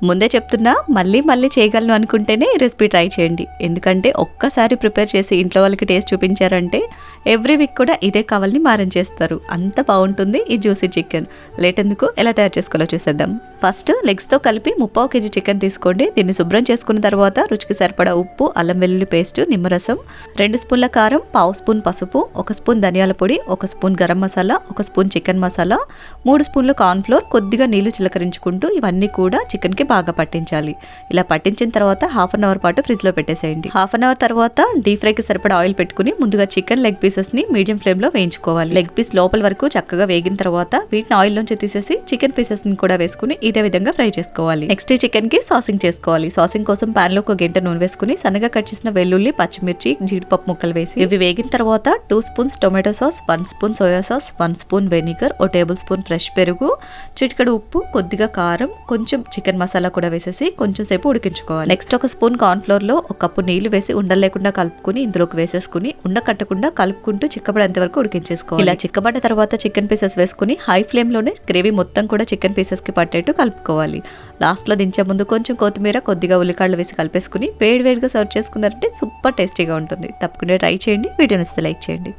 ముందే చెప్తున్నా, మళ్ళీ మళ్ళీ చేయగలను అనుకుంటేనే ఈ రెసిపీ ట్రై చేయండి. ఎందుకంటే ఒక్కసారి ప్రిపేర్ చేసి ఇంట్లో వాళ్ళకి టేస్ట్ చూపించారంటే ఎవ్రీ వీక్ కూడా ఇదే కావాలని మారం చేస్తారు. అంత బాగుంటుంది ఈ జ్యూసీ చికెన్. లేట్ ఎందుకు, ఎలా తయారు చేసుకోవాలో చూసేద్దాం. ఫస్ట్ లెగ్స్తో కలిపి 3/4 kg చికెన్ తీసుకోండి. దీన్ని శుభ్రం చేసుకున్న తర్వాత రుచికి సరిపడా ఉప్పు, అల్లం వెల్లుల్లి పేస్ట్, నిమ్మరసం, 2 స్పూన్ల కారం, 1/2 స్పూన్ పసుపు, 1 స్పూన్ ధనియాల పొడి, 1 spoon garam masala, 1 spoon chicken masala, 3 స్పూన్లు కార్న్ఫ్లోర్, కొద్దిగా నీళ్లు చిలకరించుకుంటూ ఇవన్నీ కూడా చికెన్కి బాగా పట్టించాలి. ఇలా పట్టించిన తర్వాత 1/2 అవర్ పాటు ఫ్రిడ్జ్లో పెట్టేసేయండి. 1/2 అవర్ తర్వాత డీప్ ఫ్రైకి సరిపడా ఆయిల్ పెట్టుకుని ముందుగా చికెన్ లెగ్ పీసెస్ని మీడియం ఫ్లేమ్లో వేయించుకోవాలి. లెగ్ పీస్ లోపల వరకు చక్కగా వేగిన తర్వాత వీటిని ఆయిల్ నుంచి తీసేసి చికెన్ పీసెస్ని కూడా వేసుకుని ఇదే విధంగా ఫ్రై చేసుకోవాలి. నెక్స్ట్ ఈ చికెన్ కి సాసింగ్ చేసుకోవాలి. సాసింగ్ కోసం పాన్ లో 1 గంట నూనె వేసుకుని సన్నగా కట్ చేసిన వెల్లుల్లి, పచ్చిమిర్చి, జీడిపప్పు ముక్కలు వేసి ఇవి వేగిన తర్వాత 2 spoons tomato sauce, 1 spoon soya sauce, 1 spoon vinegar, 1 table spoon fresh పెరుగు, చిటికెడు ఉప్పు, కొద్దిగా కారం, కొంచెం చికెన్ మసాలా కూడా వేసేసి కొంచెం సేపు ఉడికించుకోవాలి. నెక్స్ట్ 1 స్పూన్ కార్న్ ఫ్లోర్ లో 1 కప్పు నీళ్లు వేసి ఉండలు లేకుండా కలుపుకుని ఇందులోకి వేసేసుకుని ఉండ కట్టకుండా కలుపుకుంటూ చిక్కబడేంత వరకు ఉడికించేసుకోవాలి. ఇలా చిక్కబడ్డ తర్వాత చికెన్ పీసెస్ వేసుకుని హై ఫ్లేమ్ లోనే గ్రేవీ మొత్తం కూడా చికెన్ పీసెస్ కి పట్టేట్టు కలుపుకోవాలి. లాస్ట్ లో దించే ముందు కొంచెం కొత్తిమీర, కొద్దిగా ఉల్లికాడలు వేసి కలిపేసుకుని వేడివేడిగా సర్వ్ చేసుకున్నారంటే సూపర్ టేస్టీగా ఉంటుంది. తప్పకుండా ట్రై చేయండి. వీడియో నచ్చితే లైక్ చేయండి.